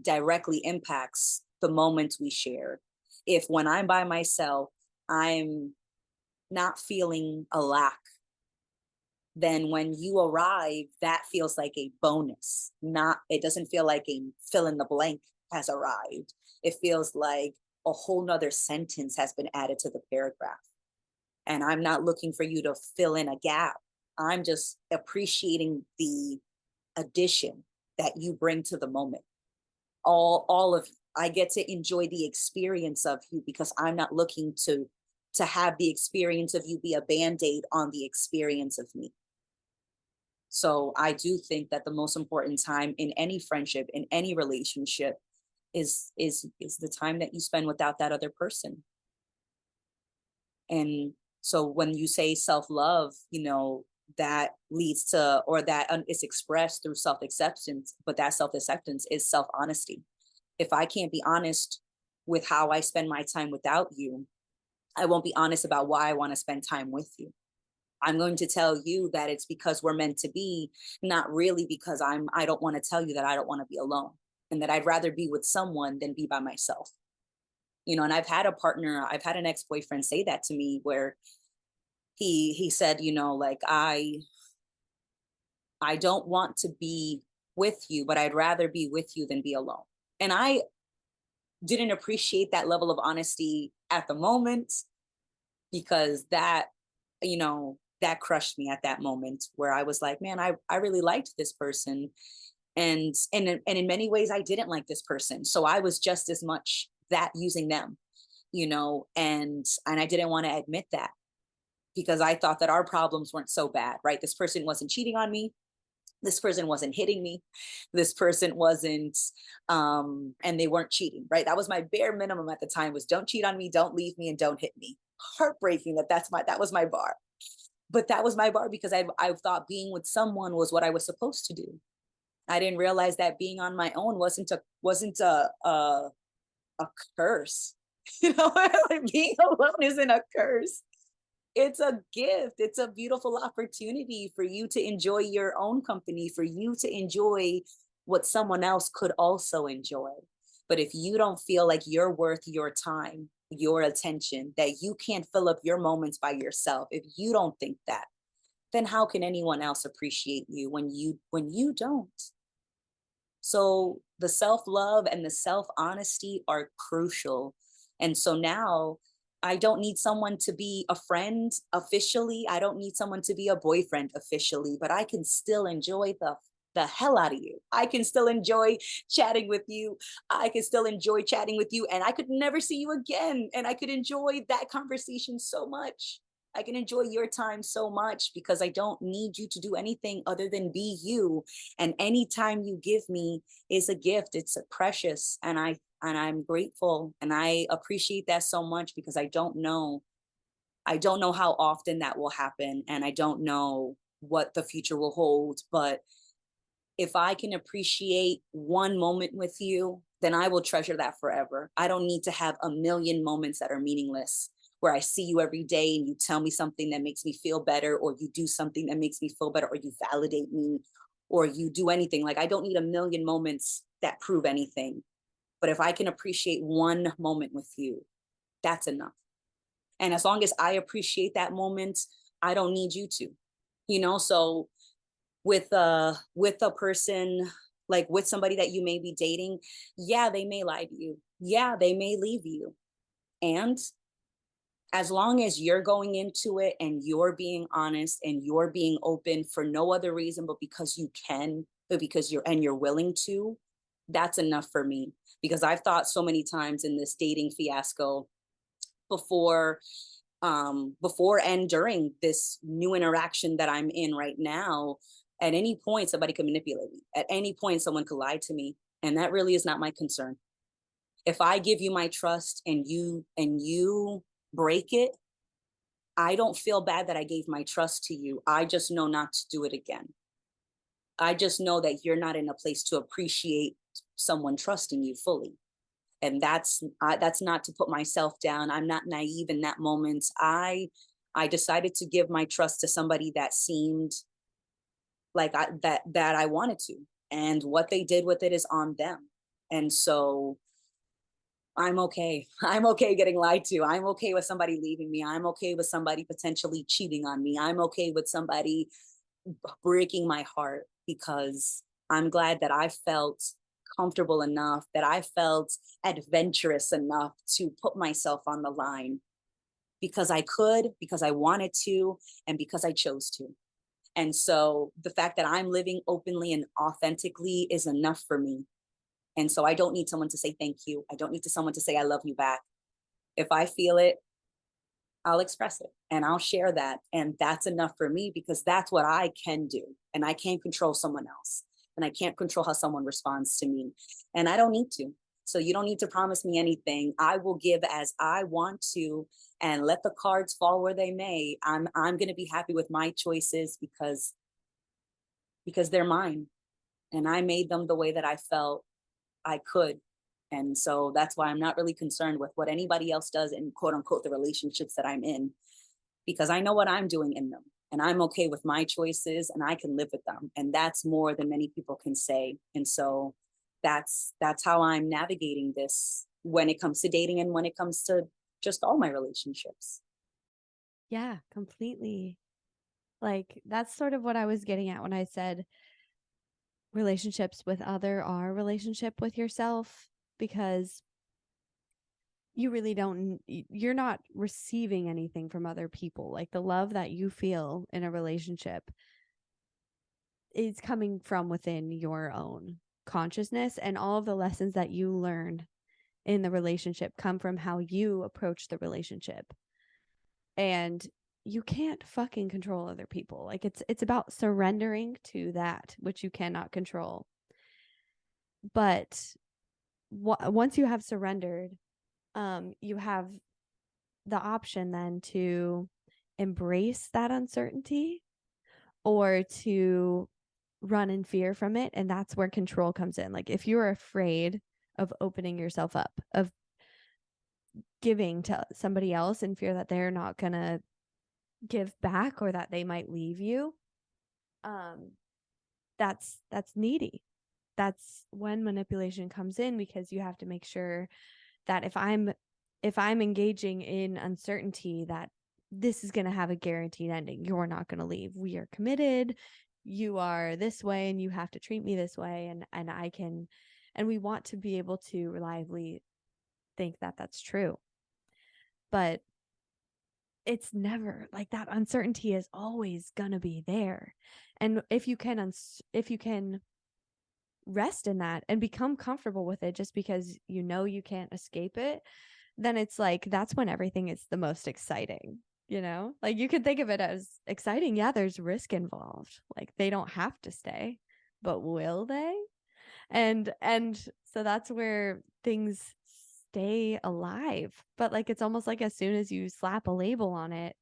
S2: directly impacts the moments we share. If when I'm by myself, I'm not feeling a lack, then when you arrive, that feels like a bonus. Not, it doesn't feel like a fill in the blank has arrived. It feels like a whole nother sentence has been added to the paragraph. And I'm not looking for you to fill in a gap. I'm just appreciating the addition that you bring to the moment. All of you. I get to enjoy the experience of you because I'm not looking to have the experience of you be a band-aid on the experience of me. So I do think that the most important time in any friendship, in any relationship, is the time that you spend without that other person. And so when you say self-love, that leads to, or that is expressed through self-acceptance, but that self-acceptance is self-honesty. If I can't be honest with how I spend my time without you, I won't be honest about why I want to spend time with you. I'm going to tell you that it's because we're meant to be, not really because I don't want to tell you that I don't want to be alone. and that I'd rather be with someone than be by myself. And I've had an ex-boyfriend say that to me, where he said, like, I don't want to be with you, but I'd rather be with you than be alone. And I didn't appreciate that level of honesty at the moment, because that crushed me at that moment, where I was like, man, I really liked this person. And in many ways I didn't like this person. So I was just as much that using them, and I didn't want to admit that, because I thought that our problems weren't so bad, right? This person wasn't cheating on me. This person wasn't hitting me. This person wasn't, and they weren't cheating, right? That was my bare minimum at the time, was don't cheat on me, don't leave me, and don't hit me. Heartbreaking that was my bar. But that was my bar, because I thought being with someone was what I was supposed to do. I didn't realize that being on my own wasn't a curse. Like, being alone isn't a curse. It's a gift. It's a beautiful opportunity for you to enjoy your own company, for you to enjoy what someone else could also enjoy. But if you don't feel like you're worth your time, your attention, that you can't fill up your moments by yourself, if you don't think that, then how can anyone else appreciate you when you don't? So the self-love and the self-honesty are crucial. And so now I don't need someone to be a friend officially. I don't need someone to be a boyfriend officially, but I can still enjoy the hell out of you. I can still enjoy chatting with you. I can still enjoy chatting with you, and I could never see you again. And I could enjoy that conversation so much. I can enjoy your time so much, because I don't need you to do anything other than be you. And any time you give me is a gift. It's a precious, and I'm grateful, and I appreciate that so much, because I don't know how often that will happen, and I don't know what the future will hold. But if I can appreciate one moment with you, then I will treasure that forever. I don't need to have a million moments that are meaningless, where I see you every day and you tell me something that makes me feel better, or you do something that makes me feel better, or you validate me, or you do anything. Like, I don't need a million moments that prove anything. But if I can appreciate one moment with you, that's enough. And as long as I appreciate that moment, I don't need you to, so with a person, like with somebody that you may be dating, yeah, they may lie to you. Yeah, they may leave you. And as long as you're going into it and you're being honest and you're being open for no other reason but because you can, but because you're willing to, that's enough for me. Because I've thought so many times in this dating fiasco, before before and during this new interaction that I'm in right now, at any point somebody could manipulate me. At any point someone could lie to me, and that really is not my concern. If I give you my trust and you break it, I don't feel bad that I gave my trust to you. I just know not to do it again. I just know that you're not in a place to appreciate someone trusting you fully. And that's not to put myself down. I'm not naive in that moment. I decided to give my trust to somebody that seemed like that I wanted to, and what they did with it is on them. And so I'm okay. I'm okay getting lied to. I'm okay with somebody leaving me. I'm okay with somebody potentially cheating on me. I'm okay with somebody breaking my heart, because I'm glad that I felt comfortable enough, that I felt adventurous enough to put myself on the line, because I could, because I wanted to, and because I chose to. And so the fact that I'm living openly and authentically is enough for me. And so I don't need someone to say thank you. I don't need someone to say I love you back. If I feel it, I'll express it and I'll share that. And that's enough for me, because that's what I can do. And I can't control someone else. And I can't control how someone responds to me. And I don't need to. So you don't need to promise me anything. I will give as I want to, and let the cards fall where they may. I'm going to be happy with my choices, because they're mine. And I made them the way that I felt I could. And so that's why I'm not really concerned with what anybody else does in quote unquote the relationships that I'm in, because I know what I'm doing in them, and I'm okay with my choices, and I can live with them. And that's more than many people can say. And so that's how I'm navigating this when it comes to dating and when it comes to just all my relationships.
S1: Yeah, completely. Like that's sort of what I was getting at when I said relationships with other are relationship with yourself, because you really don't, you're not receiving anything from other people. Like the love that you feel in a relationship is coming from within your own consciousness, and all of the lessons that you learned in the relationship come from how you approach the relationship. And you can't fucking control other people. Like it's about surrendering to that which you cannot control. But once you have surrendered, you have the option then to embrace that uncertainty or to run in fear from it. And that's where control comes in. Like if you're afraid of opening yourself up, of giving to somebody else in fear that they're not going to give back or that they might leave you, um that's needy. That's when manipulation comes in, because you have to make sure that if I'm engaging in uncertainty, that this is going to have a guaranteed ending. You're not going to leave. We are committed. You are this way and you have to treat me this way, and I can, and we want to be able to reliably think that that's true. But it's never like that. Uncertainty is always going to be there. And if you can rest in that and become comfortable with it just because you know you can't escape it, then it's like that's when everything is the most exciting. Like you can think of it as exciting. Yeah, there's risk involved. Like they don't have to stay, but will they? And so that's where things stay alive. But like it's almost like as soon as you slap a label on it,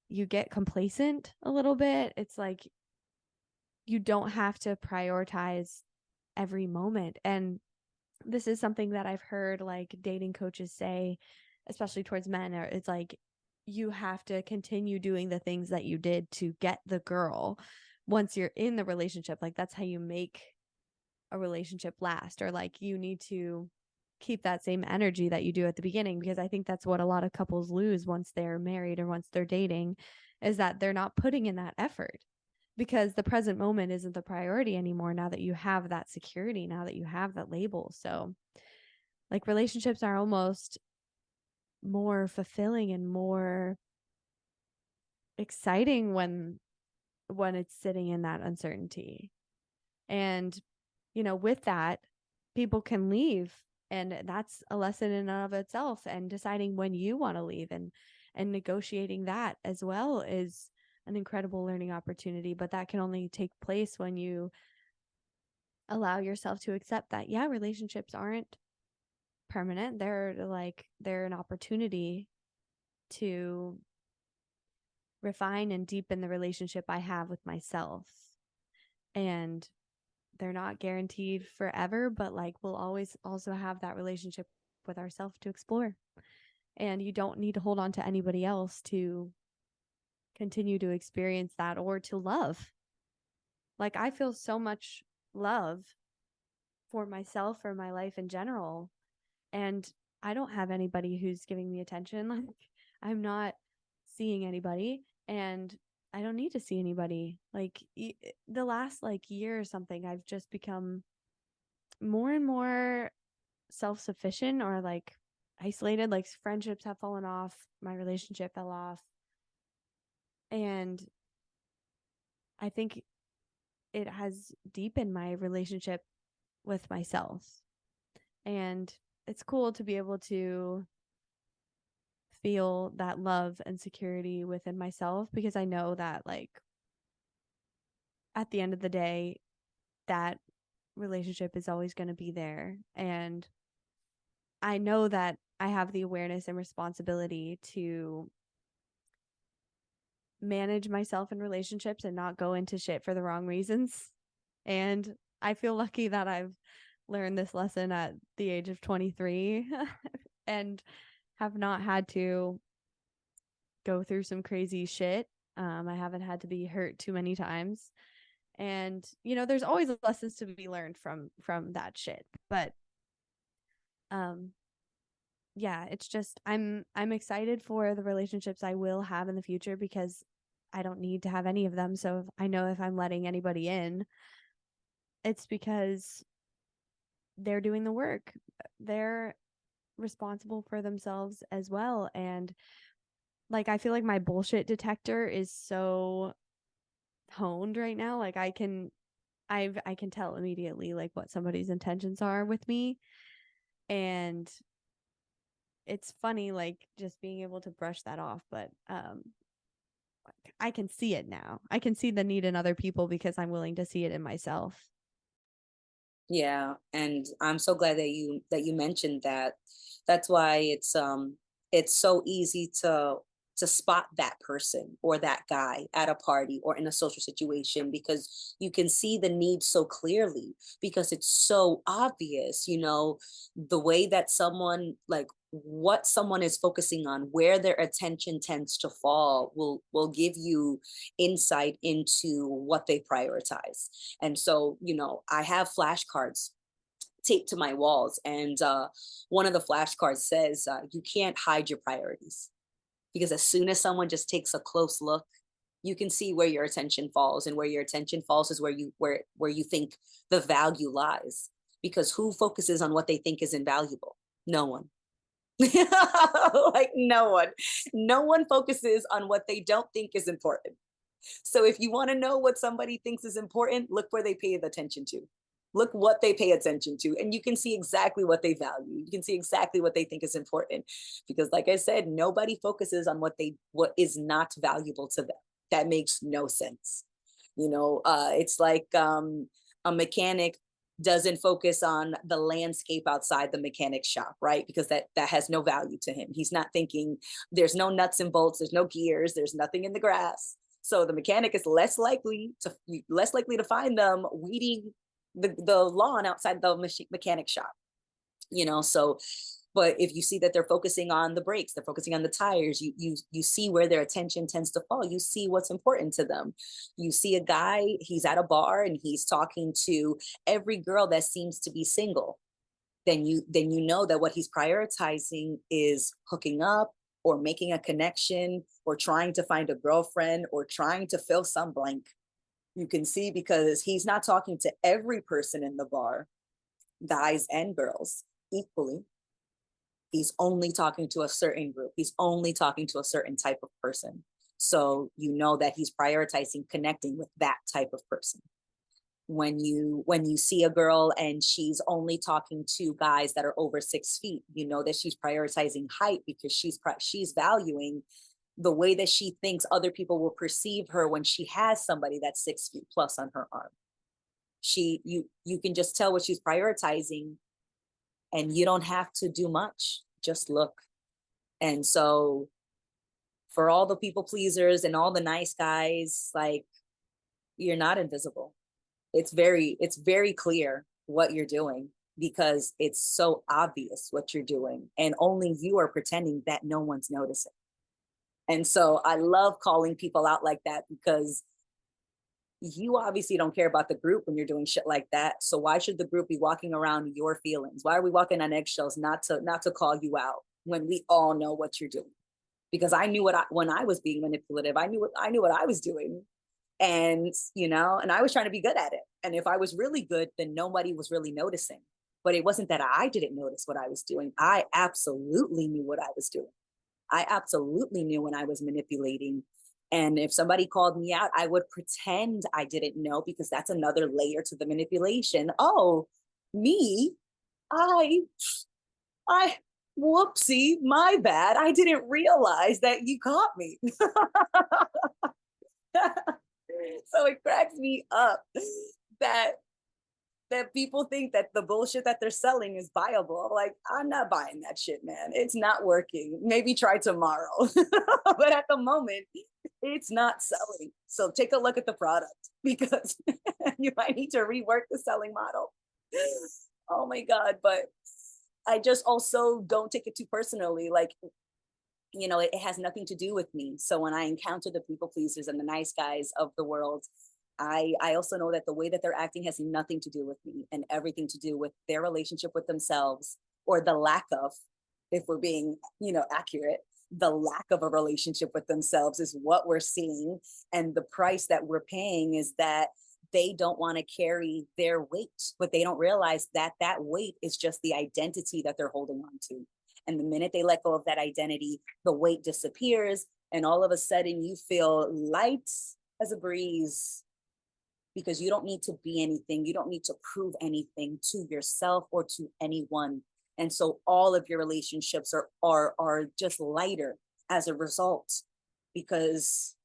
S1: you get complacent a little bit. It's like you don't have to prioritize every moment. And this is something that I've heard like dating coaches say, especially towards men, or it's like you have to continue doing the things that you did to get the girl once you're in the relationship. Like that's how you make a relationship last, or like you need to keep that same energy that you do at the beginning, because I think that's what a lot of couples lose once they're married or once they're dating, is that they're not putting in that effort, because the present moment isn't the priority anymore now that you have that security, now that you have that label. So like relationships are almost more fulfilling and more exciting when it's sitting in that uncertainty. And with that, people can leave, and that's a lesson in and of itself. And deciding when you want to leave and negotiating that as well is an incredible learning opportunity. But that can only take place when you allow yourself to accept that, yeah, relationships aren't permanent. They're an opportunity to refine and deepen the relationship I have with myself. And they're not guaranteed forever, but like we'll always also have that relationship with ourselves to explore. And you don't need to hold on to anybody else to continue to experience that or to love. Like I feel so much love for myself or my life in general, and I don't have anybody who's giving me attention. Like I'm not seeing anybody, and I don't need to see anybody. Like the last like year or something, I've just become more and more self-sufficient, or like isolated. Like friendships have fallen off, my relationship fell off, and I think it has deepened my relationship with myself. And it's cool to be able to feel that love and security within myself, because I know that like at the end of the day, that relationship is always going to be there. And I know that I have the awareness and responsibility to manage myself in relationships and not go into shit for the wrong reasons. And I feel lucky that I've learned this lesson at the age of 23 and have not had to go through some crazy shit. I haven't had to be hurt too many times. And there's always lessons to be learned from that shit. But yeah, it's just I'm excited for the relationships I will have in the future, because I don't need to have any of them. So I know if I'm letting anybody in, it's because they're doing the work. They're responsible for themselves as well. And like, I feel like my bullshit detector is so honed right now. Like, I can tell immediately like what somebody's intentions are with me. And it's funny, like, just being able to brush that off. But I can see it now. I can see the need in other people because I'm willing to see it in myself.
S2: Yeah, and I'm so glad that you mentioned that. That's why it's so easy to spot that person or that guy at a party or in a social situation, because you can see the need so clearly, because it's so obvious, the way that someone, like, what someone is focusing on, where their attention tends to fall will give you insight into what they prioritize. And so, I have flashcards taped to my walls, and one of the flashcards says, you can't hide your priorities, because as soon as someone just takes a close look, you can see where your attention falls, and where your attention falls is where you think the value lies. Because who focuses on what they think is invaluable? No one. Like, no one focuses on what they don't think is important. So if you want to know what somebody thinks is important, look where they pay the attention to. Look what they pay attention to, and you can see exactly what they value. You can see exactly what they think is important, because, like I said, nobody focuses on what is not valuable to them. That makes no sense. It's like, a mechanic doesn't focus on the landscape outside the mechanic shop, right? Because that has no value to him. He's not thinking, there's no nuts and bolts, there's no gears, there's nothing in the grass. So the mechanic is less likely to find them weeding the lawn outside the mechanic shop. So, but if you see that they're focusing on the brakes, they're focusing on the tires, you see where their attention tends to fall. You see what's important to them. You see a guy, he's at a bar and he's talking to every girl that seems to be single. Then you know that what he's prioritizing is hooking up, or making a connection, or trying to find a girlfriend, or trying to fill some blank. You can see, because he's not talking to every person in the bar, guys and girls, equally. He's only talking to a certain group. He's only talking to a certain type of person. So you know that he's prioritizing connecting with that type of person. When you see a girl and she's only talking to guys that are over 6 feet, you know that she's prioritizing height, because she's valuing the way that she thinks other people will perceive her when she has somebody that's 6 feet plus on her arm. You can just tell what she's prioritizing, and you don't have to do much. Just look. And so, for all the people pleasers and all the nice guys, like, you're not invisible. It's very clear what you're doing, because it's so obvious what you're doing, and only you are pretending that no one's noticing. And so I love calling people out like that, because you obviously don't care about the group when you're doing shit like that. So why should the group be walking around your feelings? Why are we walking on eggshells not to call you out when we all know what you're doing? Because I knew when I was being manipulative, I knew what I was doing. And I was trying to be good at it. And if I was really good, then nobody was really noticing. But it wasn't that I didn't notice what I was doing. I absolutely knew what I was doing. I absolutely knew when I was manipulating. And if somebody called me out, I would pretend I didn't know, because that's another layer to the manipulation. Oh, me, I, I, whoopsie, my bad. I didn't realize that you caught me. So it cracks me up that people think that the bullshit that they're selling is viable. Like, I'm not buying that shit, man. It's not working. Maybe try tomorrow. But at the moment, it's not selling. So take a look at the product, because you might need to rework the selling model. Oh my God. But I just also don't take it too personally. Like, it has nothing to do with me. So when I encounter the people pleasers and the nice guys of the world, I also know that the way that they're acting has nothing to do with me and everything to do with their relationship with themselves, or the lack of, if we're being, accurate, the lack of a relationship with themselves is what we're seeing. And the price that we're paying is that they don't want to carry their weight, but they don't realize that that weight is just the identity that they're holding on to. And the minute they let go of that identity, the weight disappears. And all of a sudden you feel light as a breeze, because you don't need to be anything. You don't need to prove anything to yourself or to anyone. And so all of your relationships are just lighter as a result, because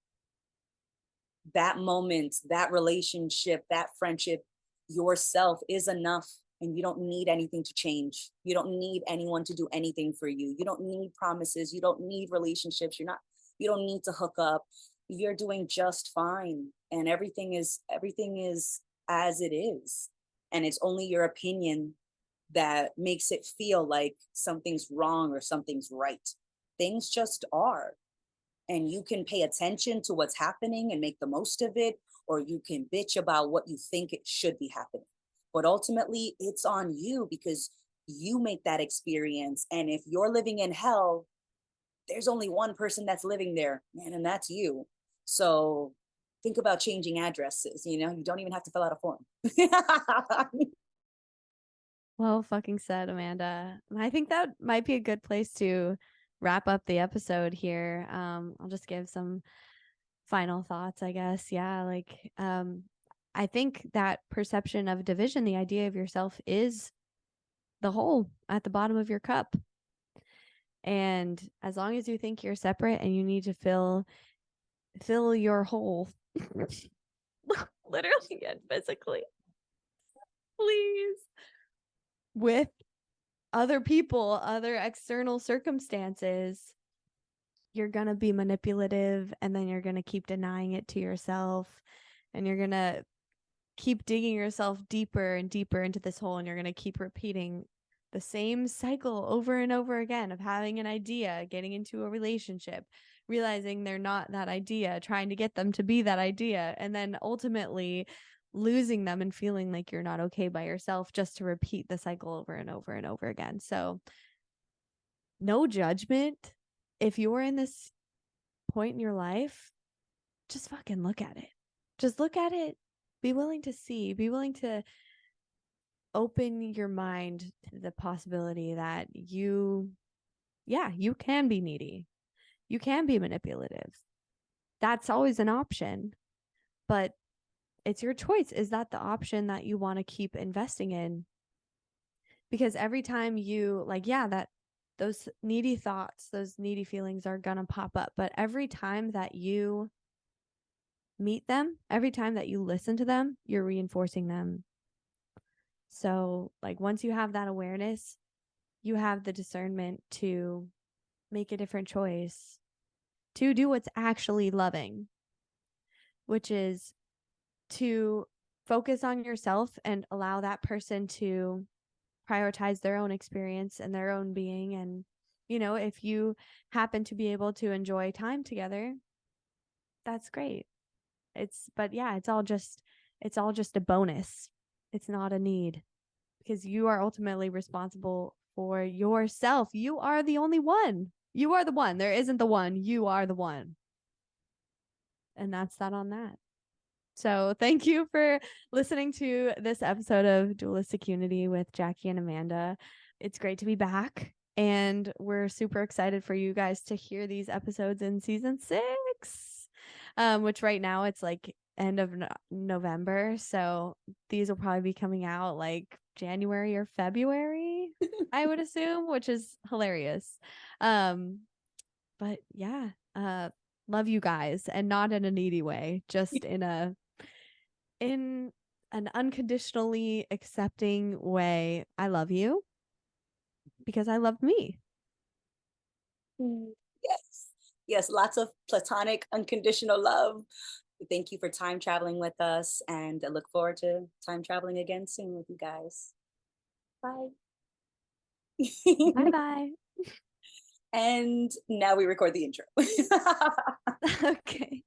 S2: that moment, that relationship, that friendship, yourself is enough. And you don't need anything to change. You don't need anyone to do anything for you. You don't need promises. You don't need relationships. You don't need to hook up. You're doing just fine. And everything is as it is. And it's only your opinion that makes it feel like something's wrong or something's right. Things just are. And you can pay attention to what's happening and make the most of it, or you can bitch about what you think it should be happening. But ultimately, it's on you, because you make that experience. And if you're living in hell, there's only one person that's living there, man, and that's you. So think about changing addresses. You don't even have to fill out a form.
S1: Well fucking said, Amanda. And I think that might be a good place to wrap up the episode here. I'll just give some final thoughts, I guess. Yeah, like I think that perception of division, the idea of yourself, is the hole at the bottom of your cup. And as long as you think you're separate and you need to fill your hole, literally and physically, please, with other people, other external circumstances, you're going to be manipulative, and then you're going to keep denying it to yourself, and you're going to keep digging yourself deeper and deeper into this hole, and you're going to keep repeating the same cycle over and over again of having an idea, getting into a relationship, realizing they're not that idea, trying to get them to be that idea, and then ultimately losing them and feeling like you're not okay by yourself, just to repeat the cycle over and over and over again. So no judgment. If you're in this point in your life, just fucking look at it. Just look at it. Be willing to see, be willing to open your mind to the possibility that you can be needy. You can be manipulative. That's always an option, but it's your choice. Is that the option that you want to keep investing in? Because every time you that those needy thoughts, those needy feelings are going to pop up. But every time that you meet them, every time that you listen to them, you're reinforcing them. So once you have that awareness, you have the discernment to make a different choice, to do what's actually loving, which is to focus on yourself and allow that person to prioritize their own experience and their own being. And, if you happen to be able to enjoy time together, that's great. It's all just a bonus. It's not a need, because you are ultimately responsible for yourself. You are the only one. You are the one. There isn't the one. You are the one. And that's that on that. So thank you for listening to this episode of Dualistic Unity with Jackie and Amanda. It's great to be back, and we're super excited for you guys to hear these episodes in season 6, which right now it's end of November. So these will probably be coming out January or February, I would assume, which is hilarious. But yeah, love you guys, and not in a needy way, just in an unconditionally accepting way. I love you because I love me.
S2: Yes, lots of platonic unconditional love. Thank you for time traveling with us, and I look forward to time traveling again soon with you guys. Bye.
S1: Bye bye.
S2: And now we record the intro.
S1: Okay.